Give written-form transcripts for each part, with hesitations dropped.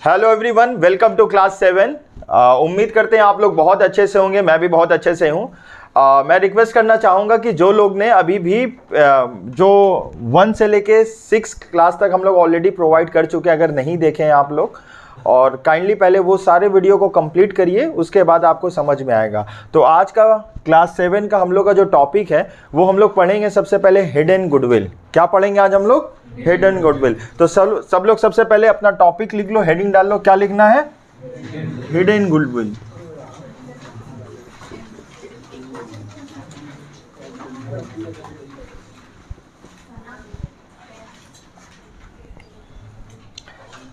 Hello everyone, welcome to class 7। उम्मीद करते हैं आप लोग बहुत अच्छे से होंगे। मैं भी बहुत अच्छे से हूँ। मैं रिक्वेस्ट करना चाहूँगा कि जो लोग ने अभी भी जो 1 से लेके 6 क्लास तक हम लोग ऑलरेडी प्रोवाइड कर चुके हैं, अगर नहीं देखे हैं आप लोग, और काइंडली पहले वो सारे वीडियो को कंप्लीट करिए, उसके बाद आपको समझ में आएगा। तो आज का क्लास 7 का हम लोग का जो टॉपिक है वो हम लोग पढ़ेंगे सबसे पहले हिडन गुडविल। क्या पढ़ेंगे आज हम लोग? Hidden goodwill. तो सब लोग सबसे पहले अपना टॉपिक लिख लो, हेडिंग डाल लो। क्या लिखना है? Hidden goodwill.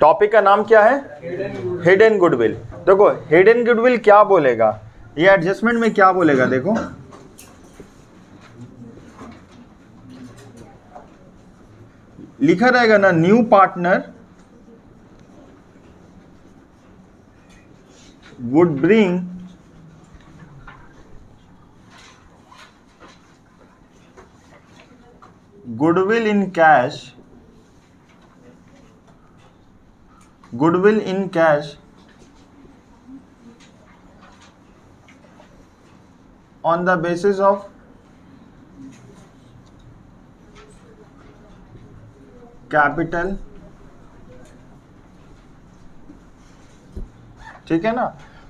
टॉपिक का नाम क्या है? Hidden goodwill. देखो हिडन गुडविल क्या बोलेगा, ये एडजस्टमेंट में क्या बोलेगा, देखो लिखा रहेगा ना, new partner would bring goodwill in cash, on the basis of capital। ठीक है ना?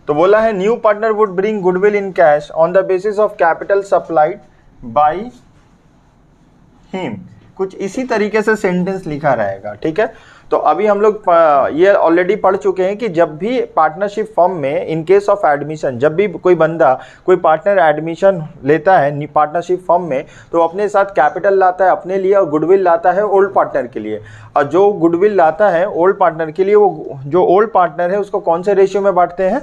तो बोला है new partner would bring goodwill in cash on the basis of capital supplied by him. कुछ इसी तरीके से सेंटेंस लिखा रहेगा। ठीक है, तो अभी हम लोग ये ऑलरेडी पढ़ चुके हैं कि जब भी पार्टनरशिप फर्म में इन केस ऑफ एडमिशन, जब भी कोई बंदा कोई पार्टनर एडमिशन लेता है पार्टनरशिप फर्म में, तो अपने साथ कैपिटल लाता है अपने लिए और गुडविल लाता है ओल्ड पार्टनर के लिए। और जो गुडविल लाता है ओल्ड पार्टनर के लिए, वो जो ओल्ड पार्टनर है उसको कौन से रेशियो में बांटते हैं?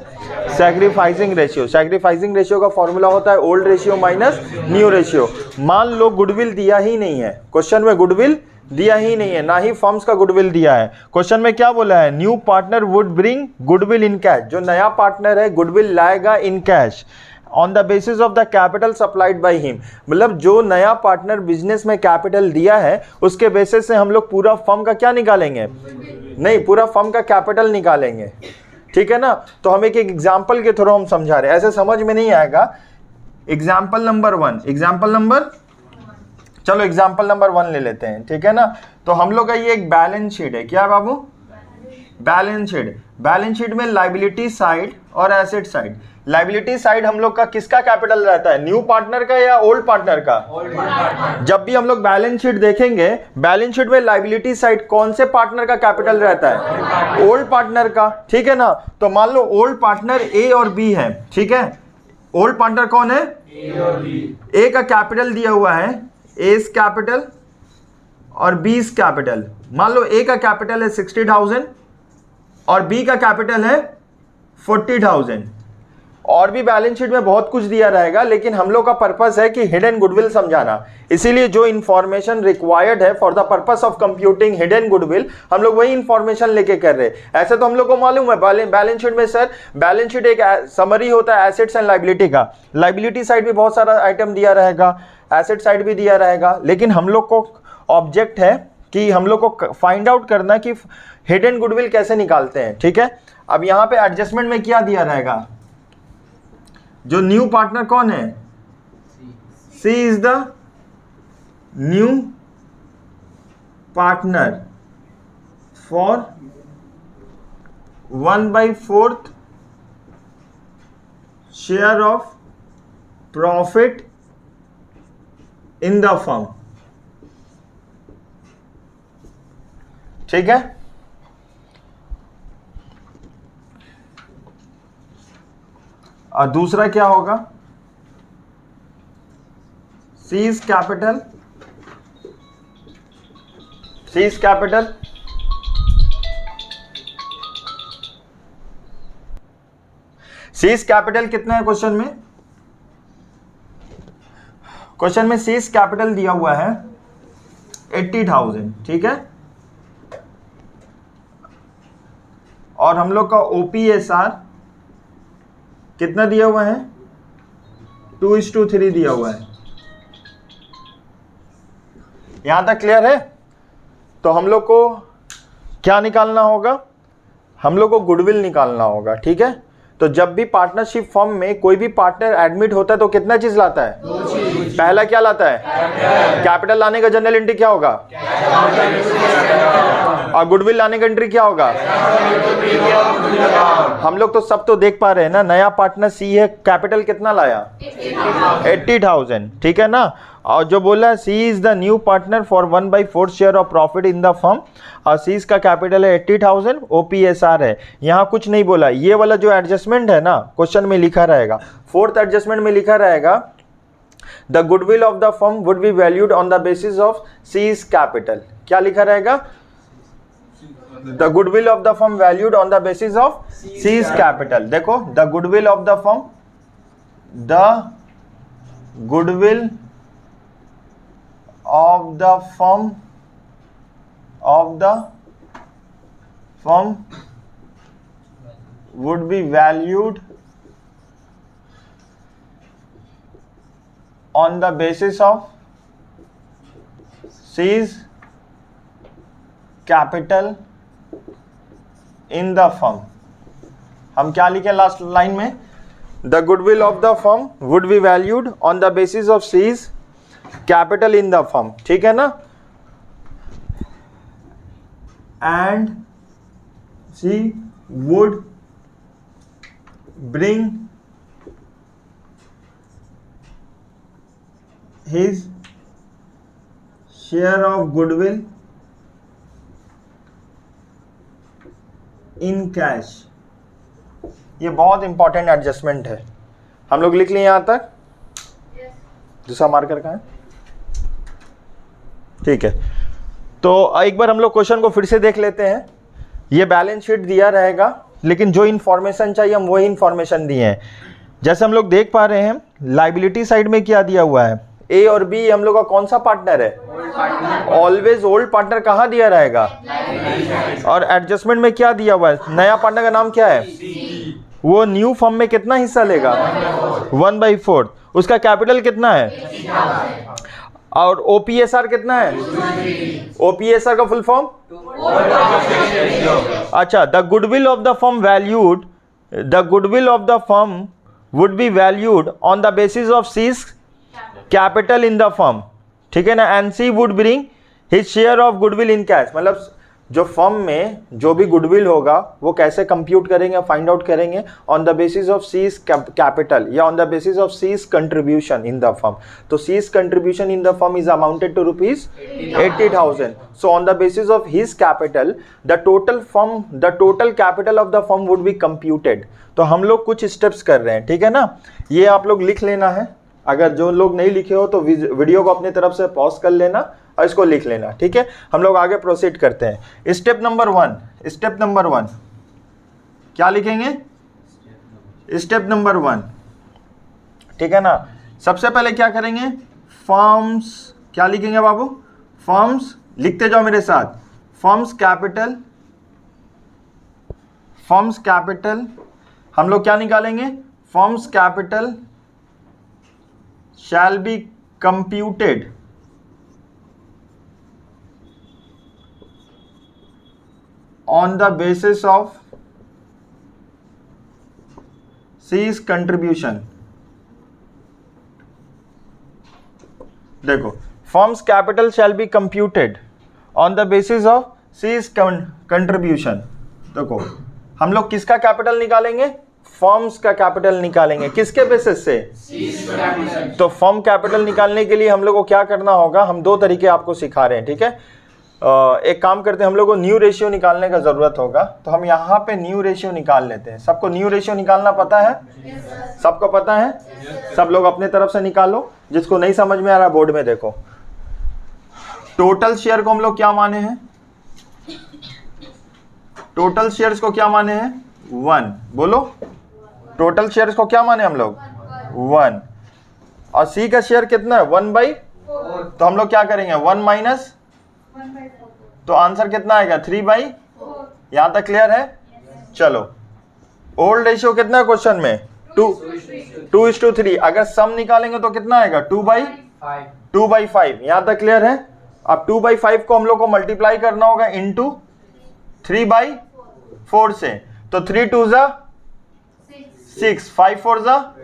Sacrificing ratio. सैक्रिफाइसिंग रेशियो का फॉर्मूला होता है old ratio minus new ratio. मान लो गुडविल दिया ही नहीं है, क्वेश्चन में गुडविल दिया ही नहीं है, ना ही फर्म्स का गुडविल दिया है। क्वेश्चन में क्या बोला है? New partner would bring goodwill in cash. जो नया पार्टनर है गुडविल लाएगा in cash on the basis of the capital supplied by him. मतलब जो नया पार्टनर बिजनेस में कैपिटल दिया है उसके बेसिस से हम लोग पूरा फर्म का क्या निकालेंगे? नहीं, पूरा फर्म का कैपिटल निकालेंगे। ठीक है ना? तो हम एक एग्जाम्पल के थ्रू हम समझा रहे हैं, ऐसे समझ में नहीं आएगा। एग्जाम्पल नंबर 1, चलो एग्जाम्पल नंबर 1 ले लेते हैं। ठीक है ना? तो हम लोग का ये एक बैलेंस शीट है। क्या बाबू? Balance sheet. बैलेंस शीट में लायबिलिटी साइड और एसेट साइड। लायबिलिटी साइड हम लोग का किसका कैपिटल रहता है? न्यू पार्टनर का या ओल्ड पार्टनर का? Old partner. जब भी हम लोग बैलेंस शीट देखेंगे, बैलेंस शीट में लायबिलिटी साइड कौन से पार्टनर का कैपिटल रहता है? ओल्ड पार्टनर का। ठीक है ना? तो मान लो ओल्ड पार्टनर ए और बी है। ठीक है, ओल्ड पार्टनर कौन है? ए और बी। ए का कैपिटल दिया हुआ है एस कैपिटल और बीस कैपिटल। मान लो ए का कैपिटल है 60,000 और बी का कैपिटल है 40,000। और भी बैलेंस शीट में बहुत कुछ दिया रहेगा, लेकिन हम लोग का पर्पस है कि हिडन गुडविल समझाना। इसीलिए जो इंफॉर्मेशन रिक्वायर्ड है for the purpose of computing hidden goodwill, हम लोग वही इंफॉर्मेशन लेके कर रहे हैं। ऐसे तो हम लोग को मालूम है बैलेंस शीट में सर, बैलेंस शीट एक समरी होता है एसेट्स एंड लायबिलिटी का। लायबिलिटी साइड भी बहुत सारा आइटम दिया रहेगा, एसेट साइड भी दिया रहेगा, लेकिन हम लोग को ऑब्जेक्ट है कि हम लोग को फाइंड आउट करना कि हिडन गुडविल कैसे निकालते हैं। ठीक है, अब यहाँ पे एडजस्टमेंट में क्या दिया रहेगा? जो न्यू पार्टनर कौन है? C is the new partner for 1/4 share of profit in the firm. ठीक है, और दूसरा क्या होगा? C's capital, C's capital C's capital कितना है क्वेश्चन में? क्वेश्चन में सीज कैपिटल दिया हुआ है 80,000। ठीक है, और हम लोग का OPSR कितना दिया हुआ है? 2:3 दिया हुआ है। यहां तक क्लियर है? तो हम लोग को क्या निकालना होगा? हम लोग को गुडविल निकालना होगा, ठीक है। तो जब भी पार्टनरशिप फर्म में कोई भी पार्टनर एडमिट होता है तो कितना चीज लाता है? पहला क्या लाता है? कैपिटल लाने का जनरल एंट्री क्या होगा? और गुडविल लाने का एंट्री क्या होगा? हम लोग तो सब तो देख पा रहे हैं ना, नया पार्टनर सी है, कैपिटल कितना लाया? 80,000, ठीक है ना। और जो बोला है C is the new partner for 1/4 share of profit in the firm, और सी का कैपिटल है 80,000, OPSR है। यहाँ कुछ नहीं बोला, ये वाला जो एडजस्टमेंट है ना क्वेश्चन में लिखा रहेगा, फोर्थ एडजस्टमेंट में लिखा रहेगा the goodwill of the firm would be valued on the basis of C's capital. क्या लिखा रहेगा? The goodwill of the firm valued on the basis of C's capital. देखो, the goodwill of the firm, the goodwill of the firm would be valued on the basis of C's capital in the firm। हम क्या लिखे last line में? The goodwill of the firm would be valued on the basis of C's capital in the firm, ठीक है ना। And she would bring his share of goodwill in cash. ये बहुत important adjustment है, हम लोग लिख लिए यहां तक। दूसरा मार्कर का है, ठीक है। तो एक बार हम लोग क्वेश्चन को फिर से देख लेते हैं। ये बैलेंस शीट दिया रहेगा, लेकिन जो इन्फॉर्मेशन चाहिए हम वही इन्फॉर्मेशन दिए हैं। जैसे हम लोग देख पा रहे हैं लाइबिलिटी साइड में क्या दिया हुआ है, ए और बी हम लोग का कौन सा पार्टनर है? ऑलवेज ओल्ड पार्टनर कहाँ दिया रहेगा? और एडजस्टमेंट में क्या दिया हुआ है? नया पार्टनर का नाम क्या है? वो न्यू फर्म में कितना हिस्सा लेगा? 1/4। उसका कैपिटल कितना है? और OPSR कितना है? OPSR का फुल फॉर्म? अच्छा, the goodwill of the firm valued, the goodwill of the firm would be valued on the basis of C's capital in the firm, ठीक है ना। And C would bring his share of goodwill in cash. मतलब जो firm में जो भी goodwill होगा वो कैसे कंप्यूट करेंगे, फाइंड आउट करेंगे? On the basis of C's capital या on the basis of C's contribution in the firm. तो C's contribution in the firm is amounted to rupees 80,000। So on the basis of his capital the total capital of the firm would be computed. तो हम लोग कुछ steps कर रहे हैं, ठीक है ना। ये आप लोग लिख लेना है, अगर जो लोग नहीं लिखे हो तो वीडियो को अपनी तरफ से पॉज कर लेना और इसको लिख लेना, ठीक है। हम लोग आगे प्रोसीड करते हैं। स्टेप नंबर वन क्या लिखेंगे? स्टेप नंबर 1, ठीक है ना। सबसे पहले क्या करेंगे? फर्म्स, क्या लिखेंगे बाबू? फर्म्स, लिखते जाओ मेरे साथ। फर्म्स कैपिटल हम लोग क्या निकालेंगे? Firms capital shall be computed on the basis of C's contribution। देखो, firm's capital shall be computed on the basis of C's contribution। देखो, हम लोग किसका कैपिटल निकालेंगे? फर्म्स का कैपिटल निकालेंगे। किसके बेसिस से? तो फर्म कैपिटल निकालने के लिए हम लोग को क्या करना होगा? हम दो तरीके आपको सिखा रहे हैं, ठीक है। एक काम करते हैं, हम लोग को न्यू रेशियो निकालने का जरूरत होगा, तो हम यहाँ पे न्यू रेशियो निकाल लेते हैं। सबको न्यू रेशियो निकालना पता है? सबको पता है? सब लोग अपने तरफ से निकालो। जिसको नहीं समझ में आ रहा बोर्ड में देखो। टोटल शेयर को हम लोग क्या माने हैं? टोटल शेयर्स को क्या माने हैं? 1। बोलो, टोटल शेयर्स को क्या माने हम लोग? 1। और सी का शेयर कितना है? 1/4। तो हम लोग क्या करेंगे? 1 माइनस, तो आंसर कितना आएगा? 3/4। यहां तक क्लियर है? चलो, ओल्ड रेशियो कितना है क्वेश्चन में? 2:3। अगर सम निकालेंगे तो कितना आएगा? 2/5। यहां तक क्लियर है? अब 2/5 को हम लोग को मल्टीप्लाई करना होगा इनटू 3/4। 4 से, तो 3 2 ज़ा 6, 5 4 ज़ा,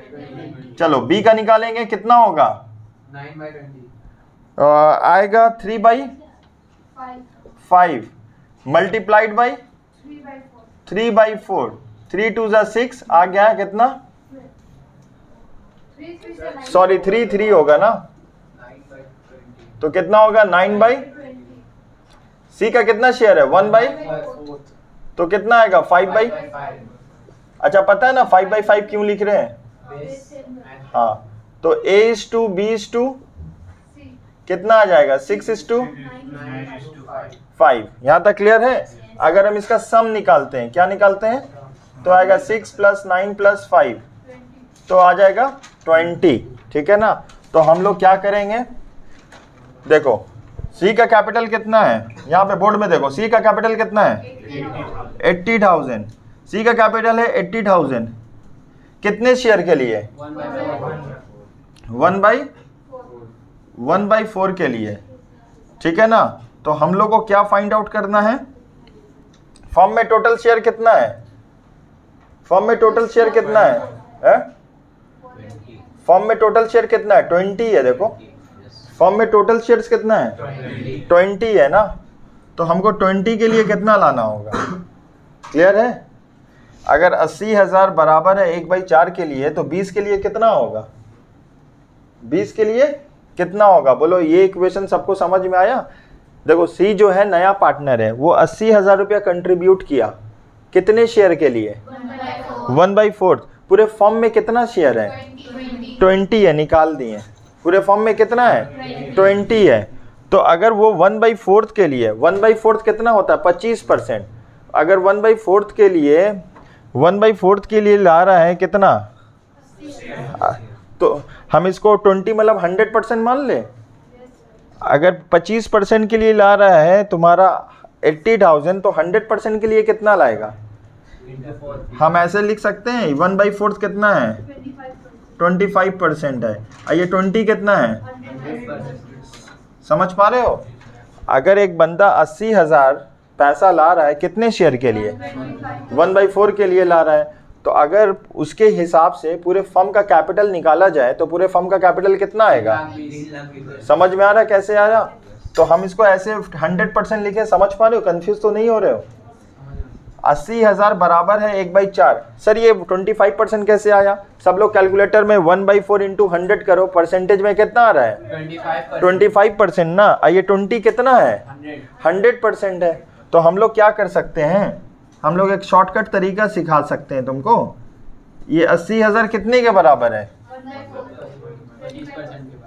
चलो b का निकालेंगे, कितना होगा 9/20 आएगा 3/5 मल्टीप्लाइड बाई 3/4, 3 2 ज़ा 6 आ गया है कितना, सॉरी 3 3 होगा ना, 9/20 तो कितना होगा 9/, सी का कितना शेयर है 1/, तो कितना आएगा 5/, 5 अच्छा पता है ना 5/5 क्यों लिख रहे हैं, base हाँ, तो a:2 b:2 कितना आ जाएगा 6:5, 9/5 यहाँ तक क्लियर है। अगर हम इसका सम निकालते हैं, क्या निकालते हैं, तो आएगा 6 + 9 + 5, तो आ जाएगा 20, ठीक है ना। तो हम लोग क्या करेंगे, देखो सी का कैपिटल कितना है, यहाँ पे बोर्ड में देखो सी का कैपिटल कितना है 80,000, सी का कैपिटल है 80,000, कितने शेयर के लिए 1/4 के लिए, ठीक है ना। तो हम लोग को क्या फाइंड आउट करना है, फर्म में टोटल शेयर कितना है, फर्म में टोटल शेयर कितना है? फर्म में टोटल शेयर कितना है 20 है, देखो फर्म में टोटल शेयर्स कितना है 20 है ना, तो हमको 20 के लिए कितना लाना होगा, क्लियर है। अगर 80,000 बराबर है 1/4 के लिए, तो 20 के लिए कितना होगा, 20 के लिए कितना होगा, बोलो ये इक्वेशन सबको समझ में आया। देखो सी जो है नया पार्टनर है, वो 80,000 रुपया कंट्रीब्यूट किया, कितने शेयर के लिए 1/4, पूरे फर्म में कितना शेयर है 20 है, निकाल दिए, पूरे फर्म में कितना है 20 है। तो अगर वो 1/4 के लिए, 1/4 कितना होता है 25%, अगर 1/4 के लिए ला रहा है कितना, तो हम इसको 20 मतलब 100% मान ले। अगर 25% के लिए ला रहा है तुम्हारा 80,000, तो 100% के लिए कितना लाएगा, हम ऐसे लिख सकते हैं 1/4 कितना है 25% है, और ये 20 कितना है, 100%। समझ पा रहे हो। अगर एक बंदा 80,000 पैसा ला रहा है कितने शेयर के लिए 1/4 के लिए ला रहा है, तो अगर उसके हिसाब से पूरे फर्म का कैपिटल निकाला जाए, तो पूरे फर्म का कैपिटल कितना आएगा, समझ में आ रहा है कैसे आया। तो हम इसको ऐसे 100% लिखे, समझ पा रहे हो, कंफ्यूज तो नहीं हो रहे हो। 80,000 बराबर है 1/4, सर ये 25% कैसे आया, सब लोग कैलकुलेटर में 1/4 × 100 करो, परसेंटेज में कितना आ रहा है 25% ना, ये 20 कितना है 100% है। तो हम लोग क्या कर सकते हैं, हम लोग एक शॉर्टकट तरीका सिखा सकते हैं तुमको। ये 80,000 कितने के बराबर है,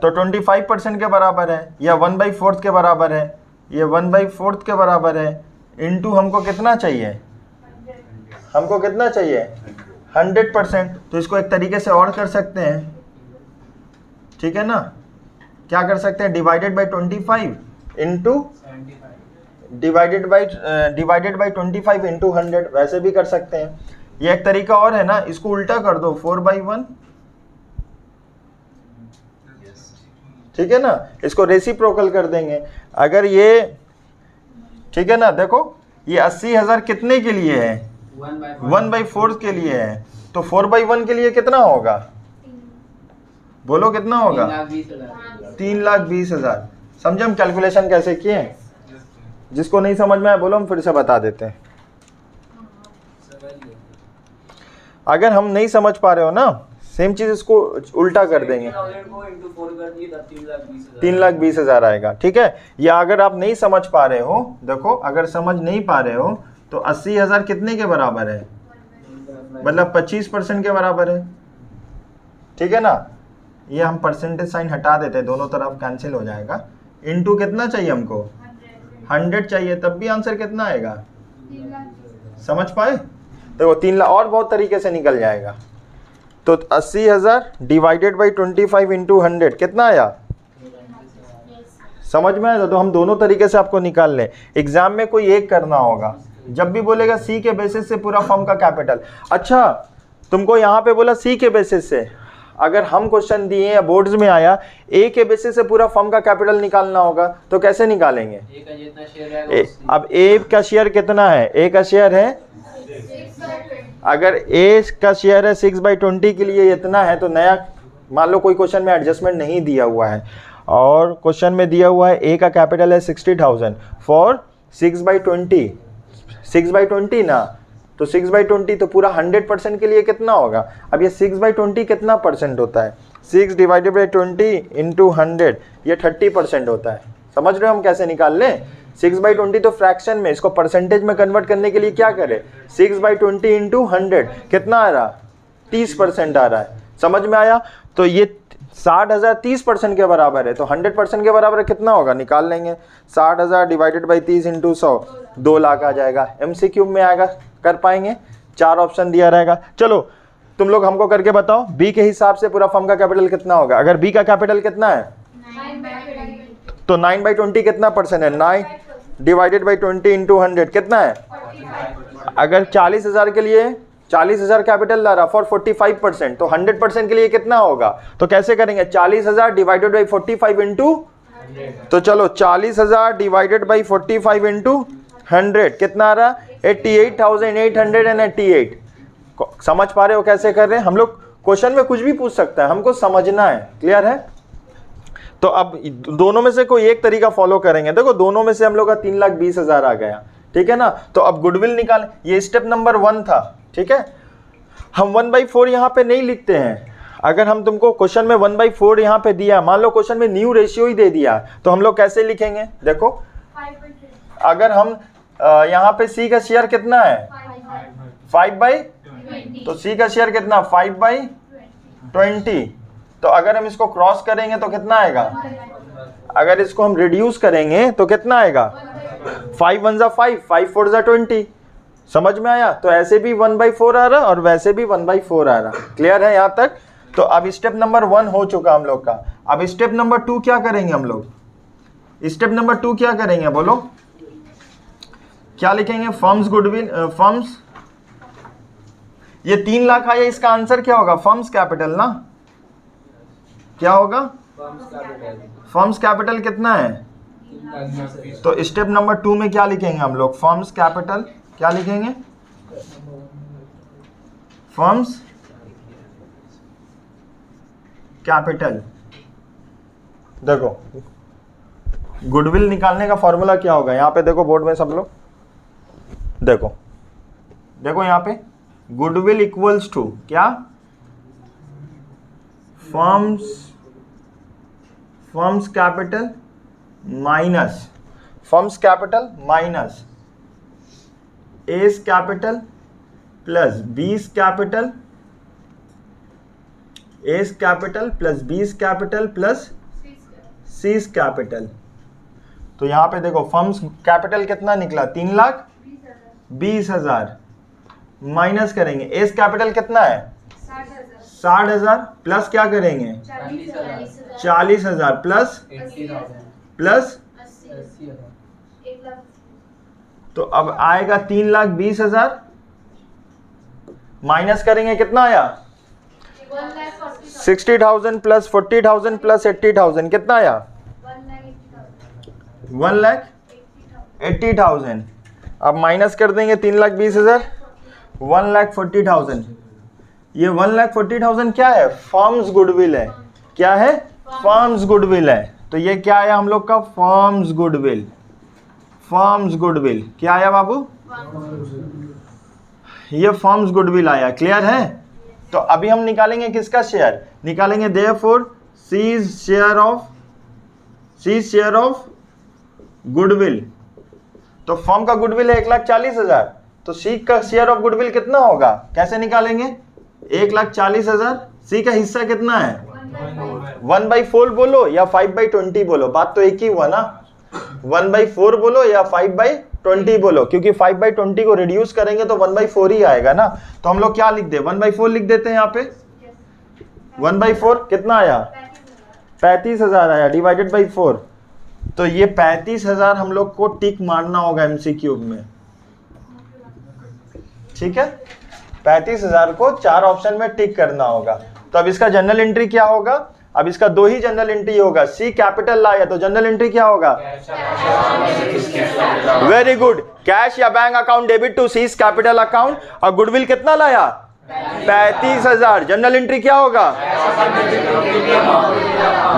तो 25% के बराबर है, या 1/4 के बराबर है, ये 1/4 के बराबर है, इनटू हमको कितना चाहिए, हमको कितना चाहिए 100%। तो इसको एक तरीके से और कर सकते हैं, ठीक है ना, क्या कर सकते हैं, divided by 25 into divided by 25 into 100, वैसे भी कर सकते हैं। ये एक तरीका और है ना, इसको उल्टा कर दो 4/1, ठीक है ना, इसको रेसिप्रोकल कर देंगे। अगर ये, ठीक है ना, देखो ये 80,000 कितने के लिए है 1/4 के लिए है, तो 4/1 के लिए कितना होगा, बोलो कितना होगा 3,20,000। समझे हम कैलकुलेशन कैसे किए, जिसको नहीं समझ में आया बोलो, हम फिर से बता देते हैं। अगर हम नहीं समझ पा रहे हो ना, सेम चीज इसको उल्टा कर देंगे, 3,20,000 आएगा, ठीक है। या अगर आप नहीं समझ पा रहे हो, देखो अगर समझ नहीं पा रहे हो, तो 80,000 कितने के बराबर है, मतलब 25% के बराबर है, ठीक है ना। ये हम परसेंटेज साइन हटा देते हैं, दोनों तरफ कैंसिल हो जाएगा। इनटू कितना चाहिए हमको 100 चाहिए, तब भी आंसर कितना आएगा, समझ पाए। देखो 3 लाख और बहुत तरीके से निकल जाएगा। तो 80,000 डिवाइडेड बाई 25 इंटू 100 कितना आया, समझ में आया। तो हम दोनों तरीके से आपको निकाल लें, एग्जाम में कोई एक करना होगा। जब भी बोलेगा सी के बेसिस से पूरा फर्म का कैपिटल, अच्छा तुमको यहाँ पे बोला सी के बेसिस से, अगर हम क्वेश्चन दिए या बोर्ड्स में आया ए के बेसिस से पूरा फर्म का कैपिटल निकालना होगा, तो कैसे निकालेंगे। अब ए का शेयर कितना है, ए का शेयर है अगर ए का शेयर है 6/20 के लिए इतना है, तो नया मान लो कोई क्वेश्चन में एडजस्टमेंट नहीं दिया हुआ है और क्वेश्चन में दिया हुआ है ए का कैपिटल है 60,000 फॉर 6/20, 6/20 ना, तो 6/20 तो पूरा 100% के लिए कितना होगा? अब ये 6/20 कितना परसेंट होता है? 6 डिवाइडेड बाई 20 इंटू 100, ये 30% होता है। समझ रहे हो हम कैसे निकाल लें? 6/20 तो फ्रैक्शन में, इसको परसेंटेज में कन्वर्ट करने के लिए क्या करें? 6/20 इंटू 100 कितना आ रहा? 30% आ रहा है। समझ में आया? तो ये 60,000 30% के बराबर है, तो 100% के बराबर कितना होगा? निकाल लेंगे। 60,000 डिवाइडेड बाई 30 इंटू 100, 2 लाख आ जाएगा। MCQ में आएगा, कर पाएंगे? 4 ऑप्शन दिया रहेगा। चलो तुम लोग हमको करके बताओ, बी के हिसाब से पूरा फर्म का कैपिटल कितना होगा? अगर बी का कैपिटल कितना है, 9/20 तो 9/20 कितना परसेंट है? 9 डिवाइडेड बाई 20 इंटू 100 कितना है? 45। अगर 40,000 के लिए 40,000 कैपिटल ला रहा फॉर 45%, तो 100% के लिए कितना होगा? तो कैसे करेंगे? 40,000 डिवाइडेड बाई 45 इंटू, तो चलो 40,000 डिवाइडेड बाई 45 इंटू 100 कितना आ रहा? 88,888। समझ पा रहे हो कैसे कर रहे हैं हम लोग? क्वेश्चन में कुछ भी पूछ सकता है, हमको समझना है। क्लियर है? तो अब दोनों में से कोई एक तरीका फॉलो करेंगे। देखो दोनों में से हम लोग का 3,20,000 आ गया, ठीक है ना? तो अब गुडविल निकाल, ये स्टेप नंबर 1 था, ठीक है? हम 1/4 यहाँ पे नहीं लिखते हैं। अगर हम तुमको क्वेश्चन में 1/4 यहाँ पे दिया, मान लो क्वेश्चन में न्यू रेशियो ही दे दिया, तो हम लोग कैसे लिखेंगे? देखो 5/20 अगर हम यहाँ पे सी का शेयर कितना है? 5/20, तो सी का शेयर कितना? 5/20। तो अगर हम इसको क्रॉस करेंगे तो कितना आएगा? अगर इसको हम रिड्यूस करेंगे तो कितना आएगा? 5 1 जा 5, 5 4 जा 20। समझ में आया? तो ऐसे भी 1/4 आ रहा और वैसे भी 1/4 आ रहा। क्लियर है यहाँ तक? तो अब स्टेप नंबर 1 हो चुका हम लोग का। अब स्टेप नंबर 2 क्या करेंगे हम लोग? स्टेप नंबर 2 क्या करेंगे बोलो? क्या लिखेंगे? फर्म्स गुडविल, फर्म्स, ये 3 लाख आया, इसका आंसर क्या होगा? फर्म्स कैपिटल ना? क्या होगा? फर्म्स कैपिटल कितना है? तो स्टेप नंबर 2 में क्या लिखेंगे हम लोग? फर्म्स कैपिटल क्या लिखेंगे? Firms capital. देखो गुडविल निकालने का फॉर्मूला क्या होगा? यहाँ पे देखो बोर्ड में सब लोग देखो, देखो यहाँ पे गुडविल इक्वल्स टू क्या? Firm's capital minus A's capital plus B's capital, A's capital plus B's capital plus C's capital. तो यहाँ पे देखो फर्म्स कैपिटल कितना निकला? 3,20,000 माइनस करेंगे एस कैपिटल कितना है? 60,000 प्लस क्या करेंगे? 40,000 प्लस 80,000 तो अब आएगा 3,20,000 माइनस करेंगे कितना आया? 60,000 प्लस 40,000 प्लस 80,000 कितना आया? 1,80,000। अब माइनस कर देंगे 3,20,000, 1,40,000। ये 1,40,000 क्या है? फर्म्स गुडविल है। क्या है? फर्म्स गुडविल है। तो ये क्या आया हम लोग का? Firms goodwill. फर्म्स गुडविल क्या आया बाबू? ये फर्म्स गुडविल आया। क्लियर है? तो अभी हम निकालेंगे किसका शेयर? निकालेंगे therefore C's share of goodwill. तो फर्म का गुडविल है 1,40,000, तो सी का शेयर ऑफ गुडविल कितना होगा? कैसे निकालेंगे? 1,40,000। सी का हिस्सा कितना है? 1/4 बोलो या 5/20 बोलो, बात तो एक ही हुआ ना। 1/4 बोलो या 5/20 बोलो, क्योंकि 5/20 को रिड्यूस करेंगे तो 1/4 ही आएगा ना। तो हम लोग क्या लिख दे? 1/4 लिख देते हैं यहाँ पे। 1/4 कितना आया? 35,000 आया डिवाइडेड बाई 4। तो ये 35,000 हम लोग को टिक मारना होगा MCQ में। ठीक है? 35,000 को 4 ऑप्शन में टिक करना होगा। तो अब इसका जनरल एंट्री क्या होगा? अब इसका दो ही जनरल एंट्री होगा, सी कैपिटल लाया तो जनरल एंट्री क्या होगा? वेरी गुड, कैश या bank account debit to C's capital account, और गुडविल कितना लाया? 35,000, जनरल एंट्री क्या होगा?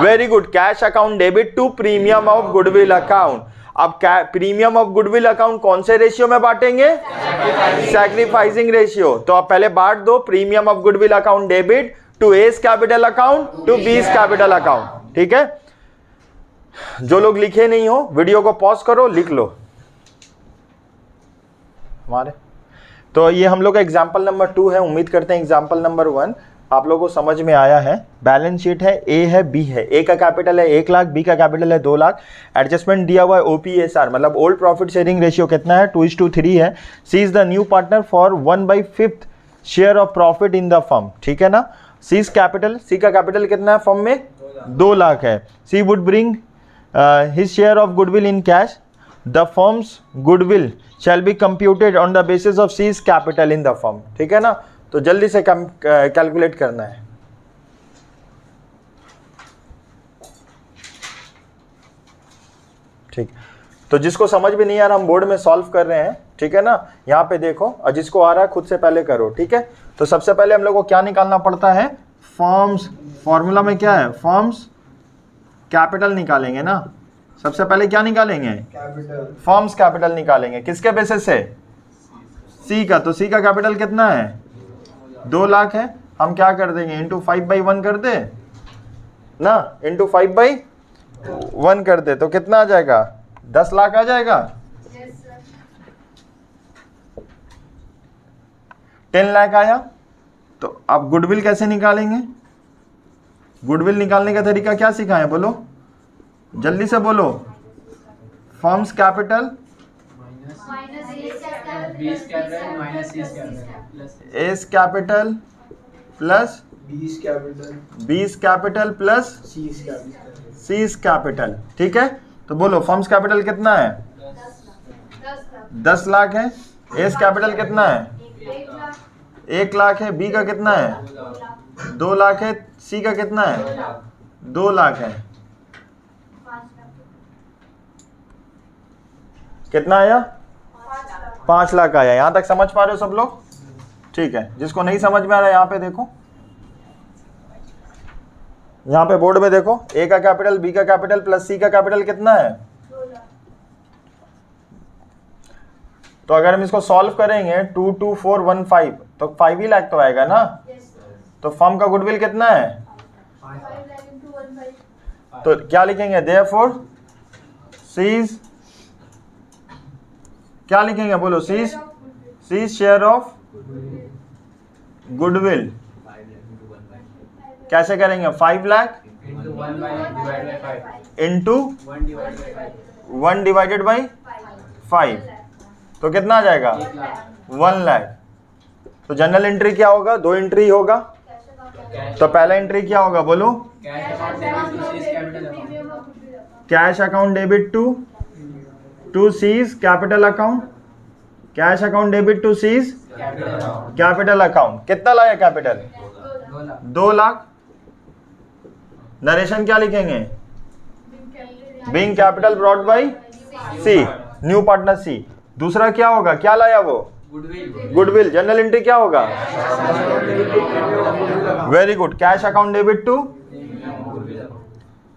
Very good, cash account debit to premium of goodwill account. अब प्रीमियम ऑफ गुडविल अकाउंट कौन से रेशियो में बांटेंगे? Sacrificing ratio. तो आप पहले बांट दो, premium of goodwill account debit to A's capital account to B's capital account. ठीक है, जो लोग लिखे नहीं हो वीडियो को पॉज करो, लिख लो हमारे। तो ये हम लोग का एग्जाम्पल नंबर 2 है। उम्मीद करते हैं एग्जाम्पल नंबर 1 आप लोगों को समझ में आया है। बैलेंस शीट है, ए है, बी है। ए का कैपिटल है 1 लाख, बी का कैपिटल है 2 लाख। एडजस्टमेंट दिया हुआ है OPSR, मतलब ओल्ड प्रॉफिट शेयरिंग रेशियो कितना है? 2:3 है। C is the new partner for 1/5 share of profit in the firm. ठीक है ना। सीज कैपिटल, सी का कैपिटल कितना है फर्म में? 2 लाख है। C would bring his share of goodwill in cash. The firm's goodwill shall be computed on the basis of C's capital in the firm। ठीक है ना। तो जल्दी से कैलकुलेट करना है। ठीक, तो जिसको समझ में नहीं आ रहा हम बोर्ड में सॉल्व कर रहे हैं। ठीक है ना, यहाँ पे देखो, और जिसको आ रहा है खुद से पहले करो। ठीक है, तो सबसे पहले हम लोग को क्या निकालना पड़ता है? फर्म्स, फॉर्मूला में क्या है? फर्म्स कैपिटल निकालेंगे ना। सबसे पहले क्या निकालेंगे? कैपिटल। फर्म्स कैपिटल निकालेंगे। किसके बेसिस से? सी का। तो सी का कैपिटल कितना है? 2 लाख है। हम क्या कर देंगे? इंटू 5/1 कर दे ना, इंटू 5/1 कर दे तो कितना आ जाएगा? 10 लाख आ जाएगा। Yes, sir. 10 लाख आया। तो अब गुडविल कैसे निकालेंगे? गुडविल निकालने का तरीका क्या सिखाएं? बोलो जल्दी से बोलो। Firms capital Minus A's capital. B's capital minus C's capital plus S capital plus B's capital बीस capital plus C's capital seize capital. ठीक है, तो बोलो फर्म्स कैपिटल कितना है? 10 लाख है। एस कैपिटल कितना है? 1 लाख है। बी का कितना है? 2 लाख है। सी का कितना है? 2 लाख है। कितना आया? 5 लाख आया। यहां तक समझ पा रहे हो सब लोग? ठीक है, जिसको नहीं समझ में आ रहा है यहाँ पे देखो, यहाँ पे बोर्ड में देखो, ए का कैपिटल, बी का कैपिटल प्लस सी का कैपिटल कितना है? तो अगर हम इसको सॉल्व करेंगे 22415 तो 5 लाख तो आएगा ना। तो फर्म का गुडविल कितना है? तो क्या लिखेंगे? देयरफॉर सीज, क्या लिखेंगे? बोलो C's, C's share of goodwill कैसे करेंगे? 5 lakh into 1 by divided by 5 into 1 divided by 5 1 divided by 5 तो कितना आ जाएगा? 1 लाख। तो जनरल एंट्री क्या होगा? 2 एंट्री होगा। तो पहला एंट्री क्या होगा? बोलो cash account debit to C's capital account cash account debit to C's capital account. Cash account debit to C's capital account capital account. कितना लाया कैपिटल? 2 lakh 2 लाख। नरेशन क्या लिखेंगे? Being capital brought by C, new partner C. दूसरा क्या होगा? क्या लाया वो? goodwill goodwill. जनरल एंट्री क्या होगा? Very good, cash account debit to,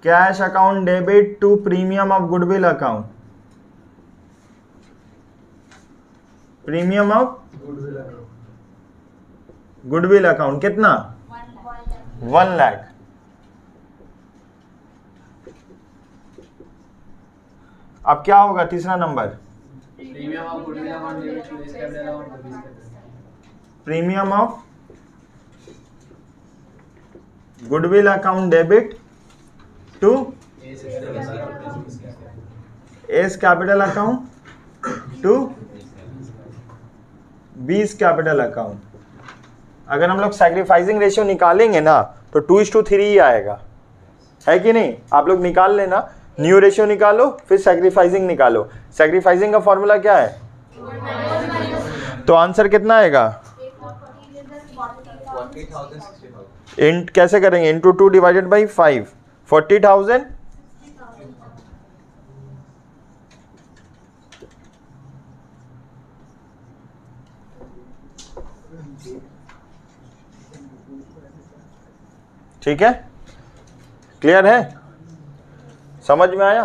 cash account debit to premium of goodwill account. Premium of goodwill account कितना? 1 लाख। अब क्या होगा? तीसरा number, premium of goodwill account debit to C's capital account to B's capital premium of goodwill account debit to A's capital account plus B's capital A's capital account to B's capital account. अगर हम लोग sacrificing ratio निकालेंगे ना तो 2:3 ही आएगा, है कि नहीं? आप लोग निकाल लेना, न्यू रेशियो निकालो फिर सैक्रिफाइसिंग निकालो। सैक्रिफाइसिंग का फॉर्मूला क्या है? तो आंसर कितना आएगा? 40,000 60,000. इंट कैसे करेंगे? इंटू 2 डिवाइडेड बाई 5, 40,000 ठीक है, क्लियर है, समझ में आया?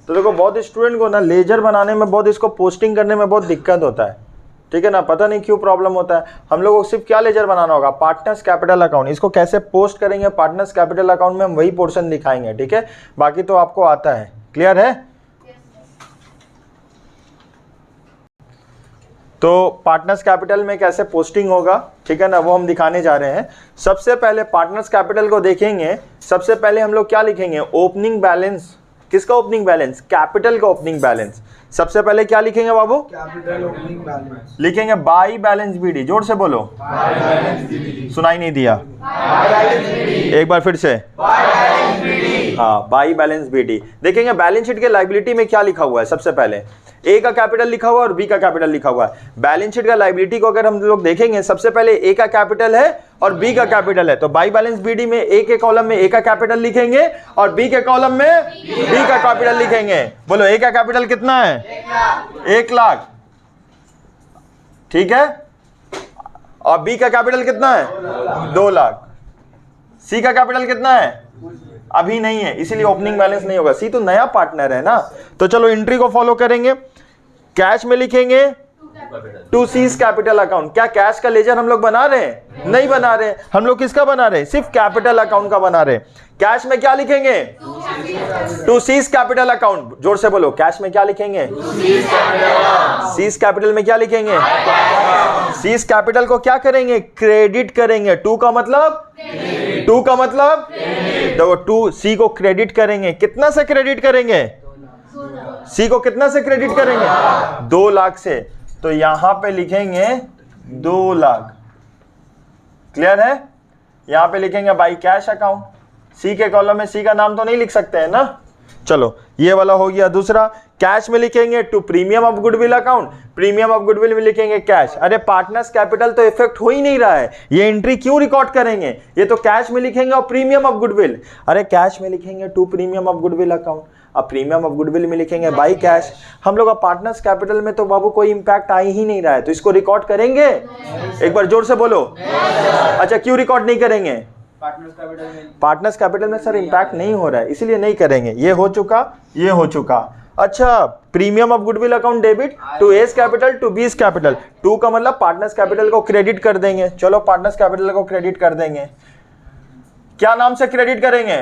तो देखो बहुत स्टूडेंट को ना लेजर बनाने में बहुत, इसको पोस्टिंग करने में बहुत दिक्कत होता है, ठीक है ना, पता नहीं क्यों प्रॉब्लम होता है। हम लोगों को सिर्फ क्या लेजर बनाना होगा? Partners capital account. इसको कैसे पोस्ट करेंगे पार्टनर्स कैपिटल अकाउंट में, हम वही पोर्शन दिखाएंगे, ठीक है, बाकी तो आपको आता है, क्लियर है? तो पार्टनर्स कैपिटल में कैसे पोस्टिंग होगा, ठीक है ना, वो हम दिखाने जा रहे हैं। सबसे पहले पार्टनर्स कैपिटल को देखेंगे, सबसे पहले हम लोग क्या लिखेंगे? Opening balance. किसका ओपनिंग बैलेंस? कैपिटल का ओपनिंग बैलेंस। सबसे पहले क्या लिखेंगे बाबू? कैपिटल ओपनिंग बैलेंस लिखेंगे बाई बैलेंस बीडी। जोर से बोलो, सुनाई नहीं दिया, एक बार फिर से, हाँ, बाई बैलेंस बीडी। देखेंगे बैलेंस शीट के लायबिलिटी में क्या लिखा हुआ है। सबसे पहले ए का कैपिटल लिखा हुआ है और बी का कैपिटल लिखा हुआ है। बैलेंस शीट का लायबिलिटी को अगर हम लोग देखेंगे, सबसे पहले ए का कैपिटल है और बी का कैपिटल है, तो बाई बैलेंस बीडी में ए के कॉलम में ए का कैपिटल लिखेंगे और बी के कॉलम में बी का कैपिटल लिखेंगे। बोलो ए का कैपिटल कितना है? 1 लाख, ठीक है, और बी का कैपिटल कितना है? 2 लाख। सी का कैपिटल कितना है? अभी नहीं है, इसीलिए ओपनिंग बैलेंस नहीं होगा। सी तो नया पार्टनर है ना। तो चलो एंट्री को फॉलो करेंगे। कैश में लिखेंगे टू सीज कैपिटल अकाउंट। क्या कैश का लेजर हम लोग बना रहे हैं? नहीं बना रहे। हम लोग किसका बना रहे हैं? सिर्फ कैपिटल अकाउंट का बना रहे हैं। कैश में क्या लिखेंगे? To C's capital account. जोर से बोलो, कैश में क्या लिखेंगे? सीज कैपिटल में क्या लिखेंगे? सीज कैपिटल को क्या करेंगे? क्रेडिट करेंगे। टू का मतलब देखो, टू सी को क्रेडिट करेंगे। कितना से क्रेडिट करेंगे? सी को कितना से क्रेडिट करेंगे? 2 लाख से। तो यहां पे लिखेंगे 2 लाख। क्लियर है? यहां पे लिखेंगे बाई कैश अकाउंट। सी के कॉलम में सी का नाम तो नहीं लिख सकते हैं ना। चलो ये वाला हो गया। दूसरा, कैश में लिखेंगे to premium of goodwill account. Premium of goodwill में लिखेंगे कैश। अरे पार्टनर्स कैपिटल तो इफेक्ट हो ही नहीं रहा है, ये एंट्री क्यों रिकॉर्ड करेंगे? ये तो कैश में लिखेंगे और प्रीमियम ऑफ गुडविल। अरे कैश में लिखेंगे to premium of goodwill account, अब प्रीमियम ऑफ गुडविल में लिखेंगे बाई कैश। हम लोग पार्टनर्स कैपिटल में तो बाबू कोई इंपैक्ट आ ही नहीं रहा है, तो इसको रिकॉर्ड करेंगे? एक बार जोर से बोलो। अच्छा, क्यों रिकॉर्ड नहीं करेंगे? पार्टनर्स कैपिटल में सर इंपैक्ट नहीं हो रहा है, इसीलिए नहीं करेंगे। ये हो चुका, ये हो चुका। अच्छा, premium of goodwill account debit to A's capital to B's capital. To का मतलब पार्टनर्स कैपिटल को क्रेडिट कर देंगे। चलो पार्टनर्स कैपिटल को क्रेडिट कर देंगे। क्या नाम से क्रेडिट करेंगे?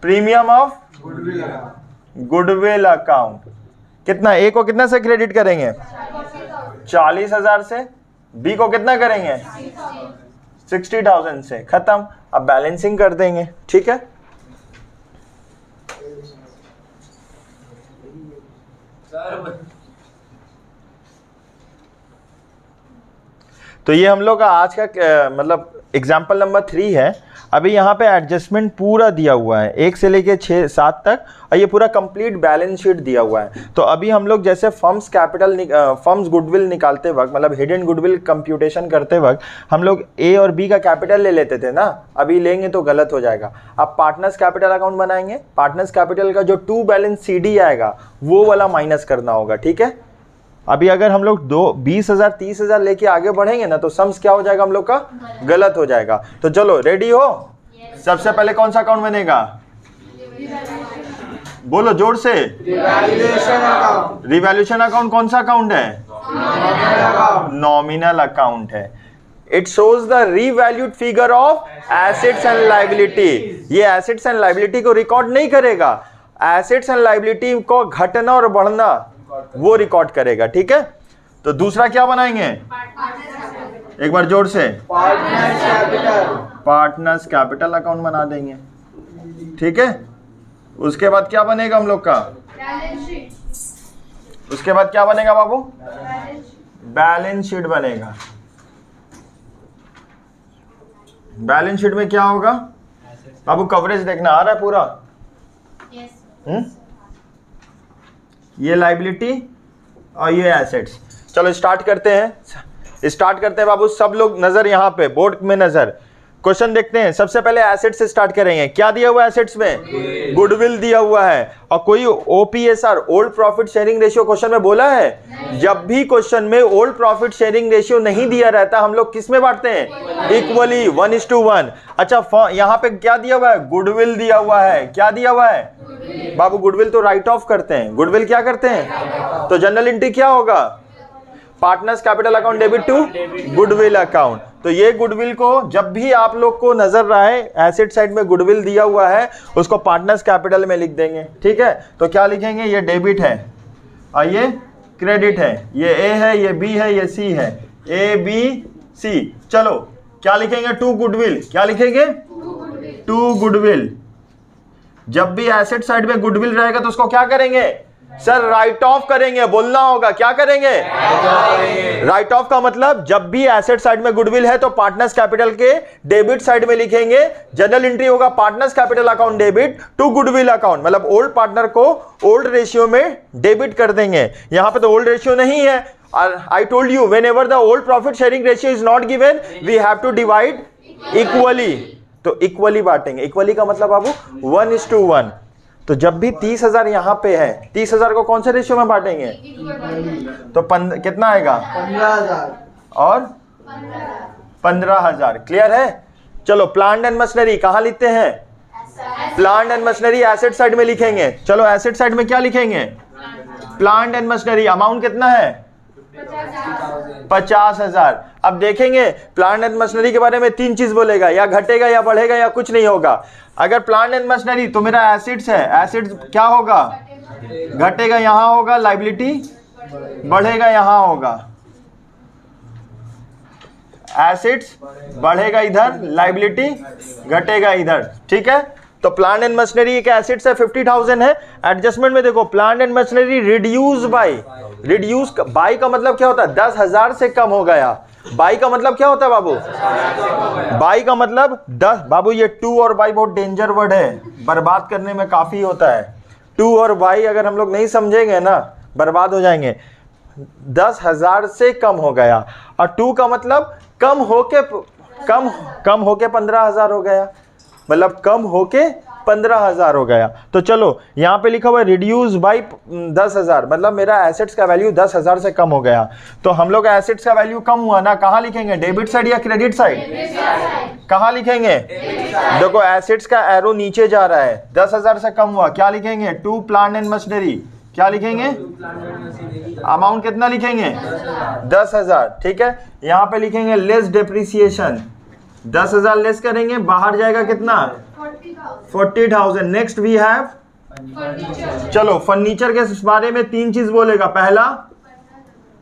Premium of goodwill account. कितना? ए को कितना से क्रेडिट करेंगे? 40,000 से। बी को कितना करेंगे? 60,000 से। खत्म। अब बैलेंसिंग कर देंगे, ठीक है। तो ये हम लोग का आज का मतलब एग्जाम्पल नंबर 3 है। अभी यहाँ पे एडजस्टमेंट पूरा दिया हुआ है 1 से लेके 6 7 तक, और ये पूरा कंप्लीट बैलेंस शीट दिया हुआ है। तो अभी हम लोग जैसे फर्म्स गुडविल निकालते वक्त, मतलब हिडन गुडविल कंप्यूटेशन करते वक्त हम लोग ए और बी का कैपिटल ले लेते थे ना, अभी लेंगे तो गलत हो जाएगा। अब पार्टनर्स कैपिटल अकाउंट बनाएंगे। पार्टनर्स कैपिटल का जो टू बैलेंस CD आएगा वो वाला माइनस करना होगा, ठीक है। अभी अगर हम लोग 20,000 30,000 लेके आगे बढ़ेंगे ना, तो सम्स क्या हो जाएगा हम लोग का? गलत हो जाएगा। तो चलो रेडी हो? सबसे पहले कौन सा अकाउंट बनेगा? बोलो जोर से। रिवैल्यूएशन अकाउंट कौन सा अकाउंट है? नॉमिनल अकाउंट है। It shows the revalued figure of assets and liability. ये एसेट्स एंड लायबिलिटी को रिकॉर्ड नहीं करेगा, एसेट्स एंड लायबिलिटी को घटना और बढ़ना वो रिकॉर्ड करेगा, ठीक है। तो दूसरा क्या बनाएंगे? एक बार जोर से। पार्टनर्स कैपिटल अकाउंट बना देंगे, ठीक है। उसके बाद क्या बनेगा हम लोग का? उसके बाद क्या बनेगा बाबू? बैलेंस शीट बनेगा। बैलेंस शीट में क्या होगा बाबू? कवरेज देखना आ रहा है पूरा? ये लायबिलिटी और ये एसेट्स। चलो स्टार्ट करते हैं। स्टार्ट करते हैं बाबू, सब लोग नजर यहाँ पे बोर्ड में नजर। क्वेश्चन देखते हैं, सबसे पहले एसेट से स्टार्ट करेंगे। क्या दिया हुआ है एसेट्स में? गुडविल दिया हुआ है। और कोई OPSR old profit sharing ratio question में बोला है? जब भी क्वेश्चन में ओल्ड प्रॉफिट शेयरिंग रेशियो नहीं दिया रहता, हम लोग किस में बांटते हैं? इक्वली, 1:1। अच्छा, यहाँ पे क्या दिया हुआ है? गुडविल दिया हुआ है। क्या दिया हुआ है बाबू? गुडविल तो राइट ऑफ करते हैं। गुडविल क्या करते हैं? तो जनरल एंट्री क्या होगा? Partners capital account debit to goodwill account. तो ये गुडविल को जब भी आप लोग को नजर रहा है एसेट साइड में गुडविल दिया हुआ है, उसको पार्टनर्स कैपिटल में लिख देंगे। ठीक है, तो क्या लिखेंगे? ये डेबिट है और ये क्रेडिट है, ये ए है, ये बी है, ये सी है, ए बी सी। चलो क्या लिखेंगे? To goodwill. क्या लिखेंगे? To goodwill. जब भी एसेट साइड में गुडविल रहेगा तो उसको क्या करेंगे सर? राइट ऑफ करेंगे। बोलना होगा, क्या करेंगे? राइट ऑफ का मतलब जब भी एसेट साइड में गुडविल है तो पार्टनर्स कैपिटल के डेबिट साइड में लिखेंगे। जनरल एंट्री होगा partners capital account debit to goodwill account, मतलब ओल्ड पार्टनर को ओल्ड रेशियो में डेबिट कर देंगे। यहां पे तो ओल्ड रेशियो नहीं है। I told you whenever the old profit sharing ratio is not given, we have to divide equally। तो इक्वली बांटेंगे। इक्वली का मतलब बाबू 1:1। तो जब भी 30,000 यहाँ पे है, 30,000 को कौन से रेशियो में बांटेंगे? तो कितना आएगा? 15,000 और 15,000। क्लियर है? चलो प्लांट एंड मशीनरी कहाँ लिखते हैं? Plant and machinery asset side में लिखेंगे। चलो एसेट साइड में क्या लिखेंगे? Plant and machinery. अमाउंट कितना है? 50,000। अब देखेंगे प्लांट एंड मशीनरी के बारे में 3 चीज बोलेगा, या घटेगा या बढ़ेगा या कुछ नहीं होगा। अगर प्लांट एंड मशीनरी तो मेरा एसेट्स है, एसेट्स क्या होगा? घटेगा यहां होगा, लायबिलिटी बढ़ेगा यहां होगा। एसेट्स बढ़ेगा इधर, लायबिलिटी घटेगा इधर। ठीक है, तो प्लांट एंड मशीनरी एक एसेट्स है, 50,000 है। एडजस्टमेंट में देखो plant and machinery reduce by, reduce by का मतलब क्या होता है? 10,000 से कम हो गया। बाई का मतलब क्या होता है बाबू? बाई का मतलब 10। बाबू ये टू और बाई बहुत डेंजर वर्ड है, बर्बाद करने में काफी होता है। टू और बाई अगर हम लोग नहीं समझेंगे ना, बर्बाद हो जाएंगे। 10,000 से कम हो गया। और टू का मतलब कम होके 15,000 हो गया, मतलब कम होके 15,000 हो गया। तो चलो यहाँ पे लिखा हुआ है रिड्यूस बाई 10,000, मतलब मेरा एसेट्स का वैल्यू 10,000 से कम हो गया। तो हम लोग एसेट्स का वैल्यू कम हुआ ना, कहाँ लिखेंगे? डेबिट साइड या क्रेडिट साइड? कहाँ लिखेंगे? देखो एसेट्स का एरो नीचे जा रहा है, 10,000 से कम हुआ। क्या लिखेंगे? To plant and machinery. क्या लिखेंगे? अमाउंट कितना लिखेंगे? 10,000। ठीक है, यहाँ पे लिखेंगे लेस डेप्रिसिएशन। 10,000 लेस करेंगे, बाहर जाएगा कितना? 40,000। नेक्स्ट वी हैव चलो फर्नीचर के बारे में 3 चीज बोलेगा। पहला,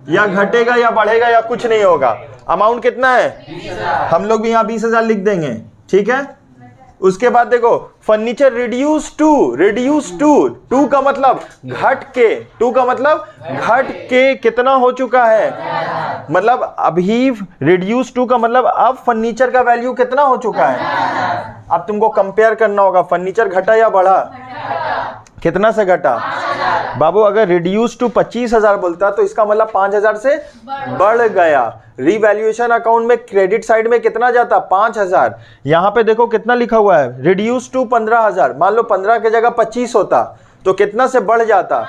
या घटेगा या बढ़ेगा या कुछ नहीं होगा। अमाउंट कितना है? हम लोग भी यहाँ 20,000 लिख देंगे। ठीक है, उसके बाद देखो फर्नीचर रिड्यूस टू, टू का मतलब घट के, टू का मतलब घट के कितना हो चुका है? मतलब अभी रिड्यूस टू का मतलब अब फर्नीचर का वैल्यू कितना हो चुका है? अब तुमको कंपेयर करना होगा, फर्नीचर घटा या बढ़ा? कितना से घटा बाबू? अगर रिड्यूस टू 25,000 बोलता तो इसका मतलब 5,000 से बढ़ गया। रिवैल्यूएशन अकाउंट में क्रेडिट साइड में कितना जाता? 5,000। यहाँ पे देखो कितना लिखा हुआ है, रिड्यूस टू 15,000। मान लो 15 की जगह 25 होता तो कितना से बढ़ जाता?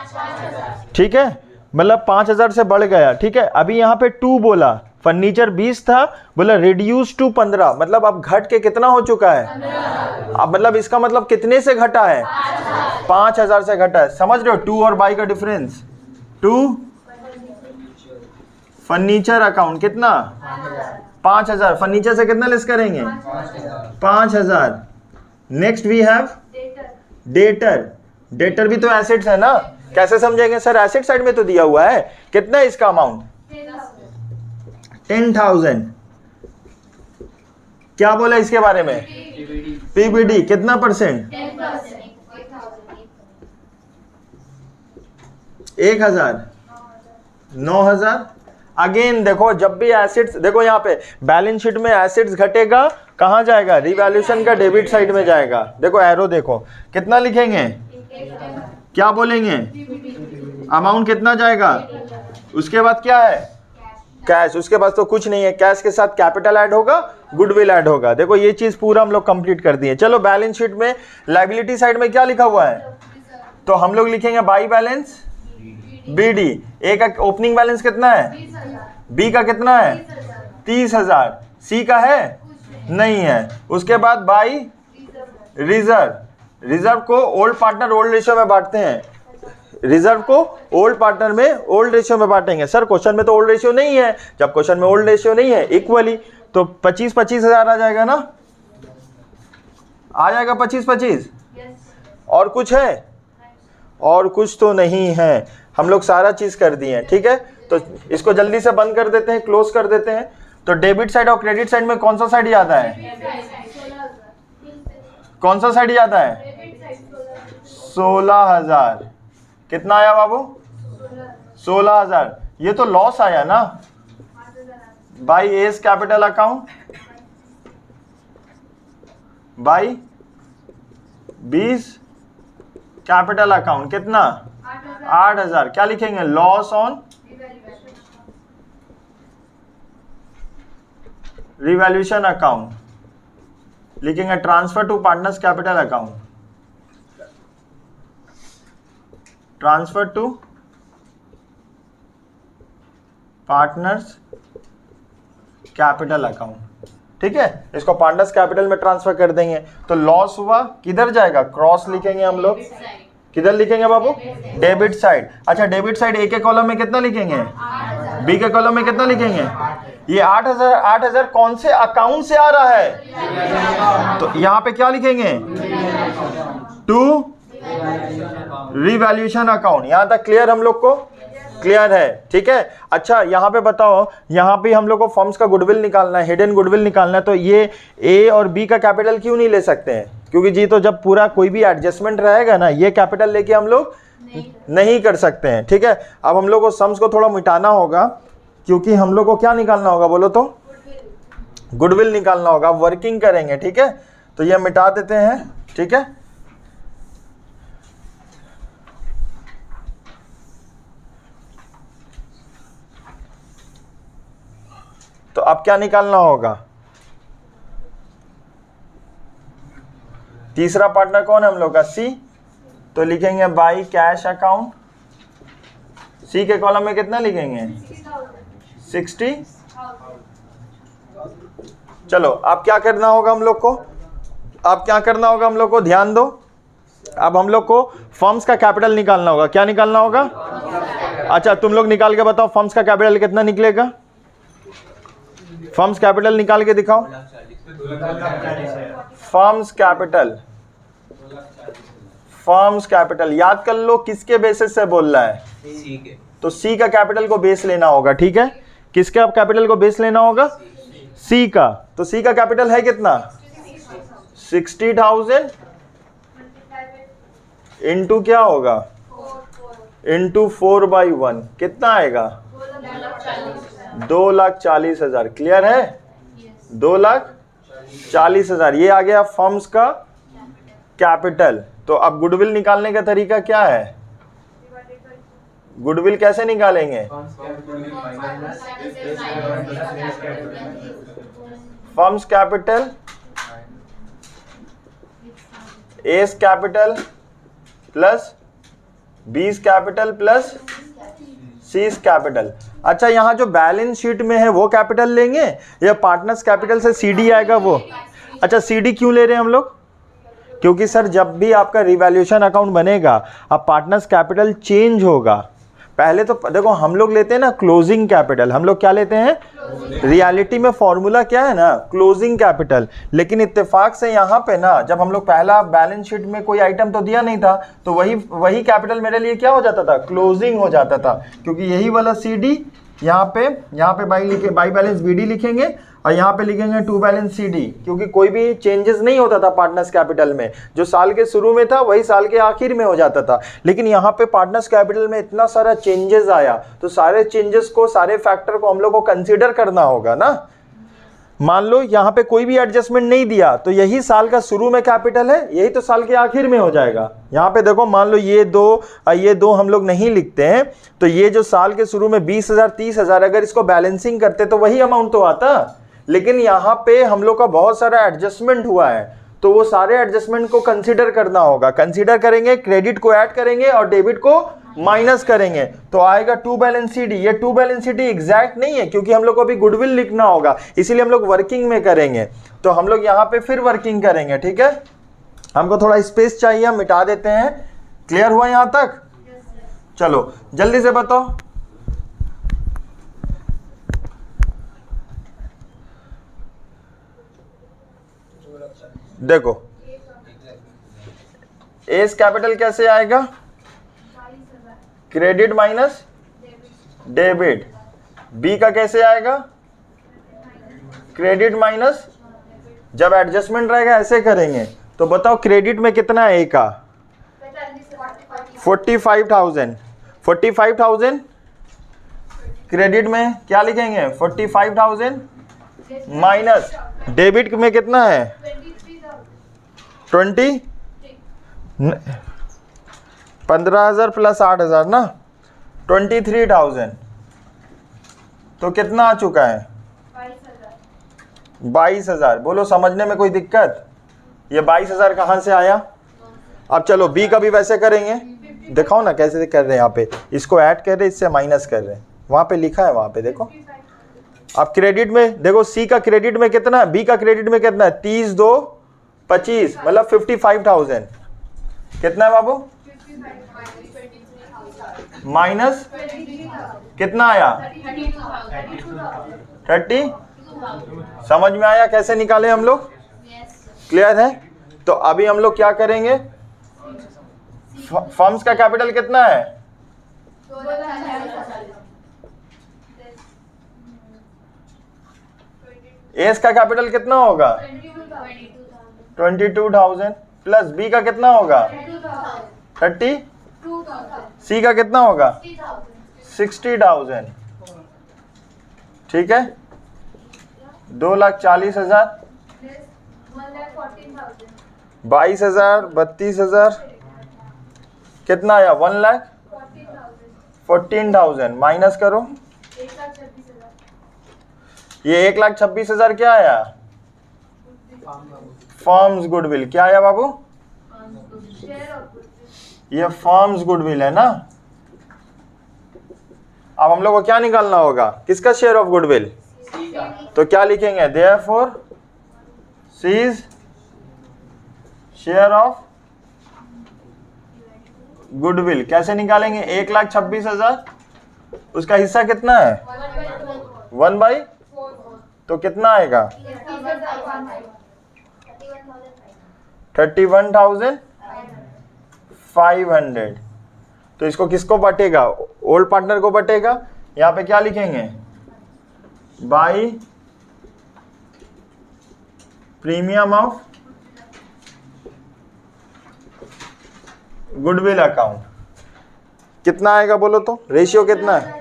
ठीक है, मतलब 5,000 से बढ़ गया। ठीक है, अभी यहाँ पे 2 बोला, फर्नीचर 20 था, बोला रिड्यूस टू 15, मतलब अब घट के कितना हो चुका है? अब मतलब इसका मतलब कितने से घटा है? 5,000 से घटा है। समझ रहे हो टू और बाई का डिफरेंस? टू फर्नीचर अकाउंट कितना? 5,000। फर्नीचर से कितना लेस करेंगे? 5,000। Next we have debtor. Debtor भी तो एसेट्स है ना, कैसे समझेंगे सर? एसेट साइड में तो दिया हुआ है। कितना है इसका अमाउंट? 10,000। क्या बोला इसके बारे में? पीबीडी कितना परसेंट? 1,000। 9,000। अगेन देखो जब भी एसेट्स, देखो यहाँ पे बैलेंस शीट में एसेट्स घटेगा, कहाँ जाएगा? रिवैल्यूएशन का डेबिट साइड में जाएगा। देखो एरो देखो, कितना लिखेंगे? क्या बोलेंगे? अमाउंट कितना जाएगा? उसके बाद क्या है? कैश, उसके पास तो कुछ नहीं है, कैश के साथ कैपिटल ऐड होगा, गुडविल ऐड होगा। देखो ये चीज पूरा हम लोग कंप्लीट कर दिए। चलो बैलेंस शीट में लायबिलिटी साइड में क्या लिखा हुआ है, तो हम लोग लिखेंगे बाई बैलेंस बीडी। ए का ओपनिंग बैलेंस कितना है, बी का कितना है 30,000, सी का है नहीं है। उसके बाद बाई रिजर्व, रिजर्व को ओल्ड पार्टनर ओल्ड रेशियो में बांटते हैं, रिजर्व को ओल्ड पार्टनर में ओल्ड रेशियो में बांटेंगे। सर क्वेश्चन में तो ओल्ड रेशियो नहीं है, जब क्वेश्चन में ओल्ड रेशियो नहीं है इक्वली तो 25,000 आ जाएगा ना, आ जाएगा 25,000। और कुछ है, और कुछ तो नहीं है, हम लोग सारा चीज कर दिए हैं। ठीक है, तो इसको जल्दी से बंद कर देते हैं, क्लोज कर देते हैं। तो डेबिट साइड और क्रेडिट साइड में कौन सा साइड याद है, कौन सा साइड याद है, 16,000। कितना आया बाबू, 16,000। ये तो लॉस आया ना by A's capital account, by 20 capital account, कितना 8,000। क्या लिखेंगे, लॉस ऑन रिवैल्यूएशन अकाउंट लिखेंगे, transfer to partners capital account, transfer to partners capital account. ठीक है, इसको पार्टनर्स कैपिटल में ट्रांसफर कर देंगे। तो लॉस हुआ, किधर जाएगा, क्रॉस लिखेंगे हम लोग, किधर लिखेंगे बाबू, डेबिट साइड। अच्छा डेबिट साइड ए के कॉलम में कितना लिखेंगे, बी के कॉलम में कितना लिखेंगे, ये 8,000 कौन से अकाउंट से आ रहा है, तो यहां पे क्या लिखेंगे, टू रिवैल्यूएशन अकाउंट। यहां तक क्लियर, हम लोग को क्लियर है। ठीक है, अच्छा यहाँ पे बताओ, यहाँ पे हम लोग को फर्म्स का गुडविल निकालना है, हिडन गुडविल निकालना है, तो ये ए और बी का कैपिटल क्यों नहीं ले सकते हैं, क्योंकि जी तो जब पूरा कोई भी एडजस्टमेंट रहेगा ना, ये कैपिटल लेके हम लोग नहीं कर सकते हैं। ठीक है, अब हम लोग को सम्स को थोड़ा मिटाना होगा, क्योंकि हम लोग को क्या निकालना होगा बोलो तो, गुडविल निकालना होगा। वर्किंग करेंगे, ठीक है, तो ये मिटा देते हैं। ठीक है, तो अब क्या निकालना होगा, तीसरा पार्टनर कौन है हम लोग का, सी। तो लिखेंगे बाई कैश अकाउंट, सी के कॉलम में कितना लिखेंगे, 60। चलो अब क्या करना होगा हम लोग को, अब क्या करना होगा हम लोग को, ध्यान दो। अब हम लोग को फर्म्स का कैपिटल निकालना होगा। क्या निकालना होगा, अच्छा तुम लोग निकाल के बताओ फर्म्स का कैपिटल कितना निकलेगा, फर्म्स कैपिटल निकाल के दिखाओ। फर्म्स कैपिटल, फर्म्स कैपिटल याद कर लो किसके बेसिस से बोल रहा है, सी के। तो सी का कैपिटल को बेस लेना होगा। ठीक है, किसका कैपिटल को बेस लेना होगा, सी का। तो सी का कैपिटल है कितना, 60,000 इंटू क्या होगा, इंटू 4/1 कितना आएगा, 2,40,000। क्लियर है, 2,40,000 ये आ गया फर्म्स का कैपिटल। तो अब गुडविल निकालने का तरीका क्या है, गुडविल कैसे निकालेंगे, firms capital A's capital plus B's capital plus seize capital. अच्छा यहाँ जो बैलेंस शीट में है वो कैपिटल लेंगे या पार्टनर्स कैपिटल से सीडी आएगा वो, अच्छा सीडी क्यों ले रहे हैं हम लोग, क्योंकि सर जब भी आपका रिवैल्यूएशन अकाउंट बनेगा अब पार्टनर्स कैपिटल चेंज होगा। पहले तो देखो हम लोग लेते हैं ना क्लोजिंग कैपिटल, हम लोग क्या लेते हैं, रियलिटी में फॉर्मूला क्या है ना क्लोजिंग कैपिटल, लेकिन इत्तेफाक से यहाँ पे ना जब हम लोग पहला बैलेंस शीट में कोई आइटम तो दिया नहीं था, तो वही कैपिटल मेरे लिए क्या हो जाता था, क्लोजिंग हो जाता था, क्योंकि यही वाला सीडी यहाँ पे बाई बैलेंस बीडी लिखेंगे और यहाँ पे लिखेंगे टू बैलेंस सीडी, क्योंकि कोई भी चेंजेस नहीं होता था पार्टनर्स कैपिटल में, जो साल के शुरू में था वही साल के आखिर में हो जाता था। लेकिन यहाँ पे पार्टनर्स कैपिटल में इतना सारा चेंजेस आया, तो सारे चेंजेस को, सारे फैक्टर को हम लोग को कंसीडर करना होगा ना। मान लो यहाँ पे कोई भी एडजस्टमेंट नहीं दिया तो यही साल का शुरू में कैपिटल है, यही तो साल के आखिर में हो जाएगा। यहाँ पे देखो मान लो ये दो हम लोग नहीं लिखते हैं, तो ये जो साल के शुरू में 20,000 30,000 अगर इसको बैलेंसिंग करते तो वही अमाउंट तो आता, लेकिन यहाँ पे हम लोग का बहुत सारा एडजस्टमेंट हुआ है तो वो सारे एडजस्टमेंट को कंसीडर करना होगा। कंसीडर करेंगे, क्रेडिट को ऐड करेंगे और डेबिट को माइनस करेंगे तो आएगा टू बैलेंस शीट। ये टू बैलेंस शीट एग्जैक्ट नहीं है क्योंकि हम लोग को अभी गुडविल लिखना होगा, इसीलिए हम लोग वर्किंग में करेंगे। तो हम लोग यहाँ पे फिर वर्किंग करेंगे, ठीक है। हमको थोड़ा स्पेस चाहिए, हम मिटा देते हैं। क्लियर हुआ यहाँ तक? चलो जल्दी से बताओ। देखो एस कैपिटल कैसे आएगा? Credit minus debit. बी का कैसे आएगा? क्रेडिट माइनस, जब एडजस्टमेंट रहेगा ऐसे करेंगे। तो बताओ क्रेडिट में कितना है ए का? 45,000। 45,000 क्रेडिट में क्या लिखेंगे? 45,000 माइनस डेबिट में कितना है? 15,000 प्लस 8,000 ना, 23,000। तो कितना आ चुका है? 22,000। बोलो समझने में कोई दिक्कत? ये 22,000 कहाँ से आया? अब चलो बी का भी वैसे करेंगे, दिखाओ ना कैसे कर रहे हैं। यहाँ पे इसको ऐड कर रहे हैं, इससे माइनस कर रहे हैं, वहाँ पे लिखा है, वहाँ पे देखो। अब क्रेडिट में देखो, सी का क्रेडिट में कितना, बी का क्रेडिट में कितना है? 30 2 25 मतलब 55,000। कितना है बाबू? माइनस कितना आया? 30। समझ में आया कैसे निकाले हम लोग? क्लियर है? तो अभी हम लोग क्या करेंगे? फर्म्स का कैपिटल कितना है? एस का कैपिटल कितना होगा? 22,000 प्लस बी का कितना होगा? 30। सी का कितना होगा? 60,000। ठीक है, 2,40,000, 22,000, 32,000, कितना आया? 1,14,000 माइनस करो। ये 1,26,000 क्या आया? Firms goodwill. क्या आया बाबू? ये फर्म्स गुडविल है ना। अब हम लोग को क्या निकालना होगा? किसका शेयर ऑफ गुडविल? तो क्या लिखेंगे? Therefore C's share of goodwill. कैसे निकालेंगे? 1,26,000, उसका हिस्सा कितना है? 1/, तो कितना आएगा? 31,500। तो इसको किसको बटेगा? ओल्ड पार्टनर को बटेगा। यहाँ पे क्या लिखेंगे? By premium of goodwill account. कितना आएगा बोलो तो? रेशियो कितना है?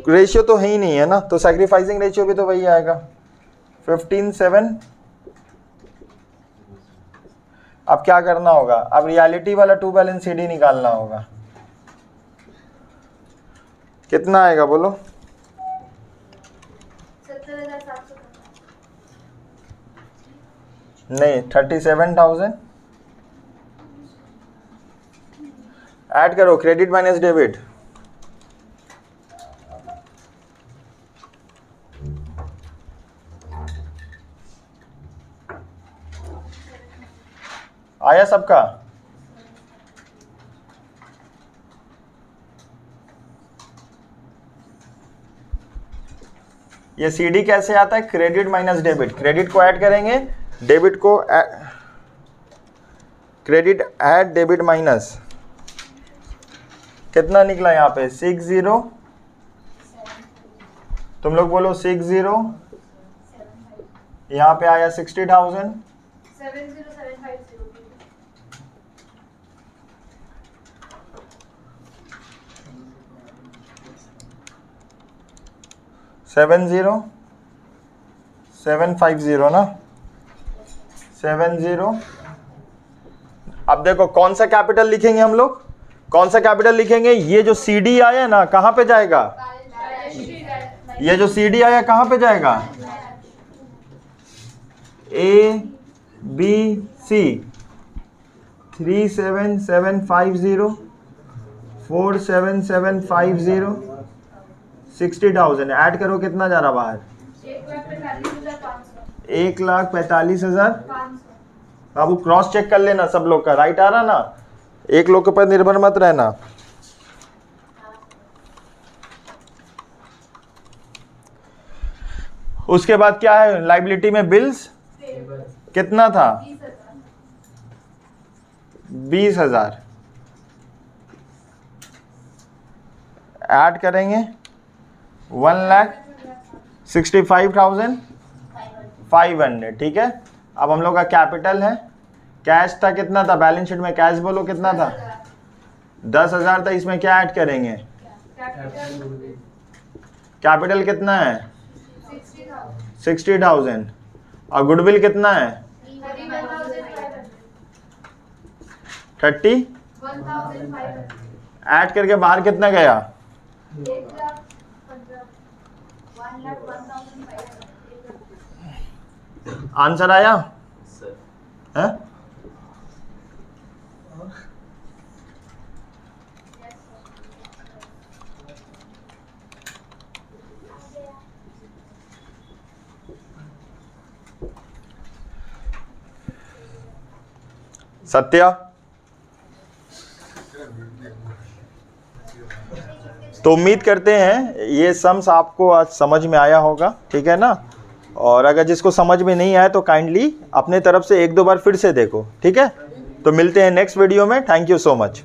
रेशियो तो है ही नहीं है ना, तो सैक्रिफाइसिंग रेशियो भी तो वही आएगा 15:7। अब क्या करना होगा? अब रियलिटी वाला टू बैलेंस शीट ही निकालना होगा। कितना आएगा बोलो? 70,700 नहीं, 37,000। ऐड करो क्रेडिट माइनस डेबिट। आया सबका? ये सीडी कैसे आता है? Credit minus debit. क्रेडिट को ऐड करेंगे, डेबिट को क्रेडिट ऐड डेबिट माइनस। कितना निकला यहाँ पे? 60। तुम लोग बोलो 60। यहाँ पे आया 60,000। 70750 70 750 ना, 70। अब देखो कौन सा कैपिटल लिखेंगे हम लोग, कौन सा कैपिटल लिखेंगे? ये जो CD आया ना कहाँ पे जाएगा? ये जो CD आया कहाँ पे जाएगा? ABC 37750 47750 60,000 ऐड करो, कितना जा रहा बाहर? 1,45,500। अब वो क्रॉस चेक कर लेना सब लोग का राइट आ रहा ना, एक लोग के ऊपर निर्भर मत रहना। उसके बाद क्या है लाइबिलिटी में? बिल्स कितना था? 20,000 ऐड करेंगे 1,65,500। ठीक है, अब हम लोग का कैपिटल है, कैश था कितना था बैलेंस शीट में? कैश बोलो कितना था? 10,000 था। इसमें क्या ऐड करेंगे? कैपिटल कितना है? 60,000। और गुडविल कितना है? 30,000 ऐड करके बाहर कितना गया? आंसर आया है? सत्या, तो उम्मीद करते हैं ये सम्स आपको आज समझ में आया होगा। ठीक है ना, और अगर जिसको समझ में नहीं आया तो काइंडली अपने तरफ से एक दो बार फिर से देखो। ठीक है, तो मिलते हैं नेक्स्ट वीडियो में। Thank you so much.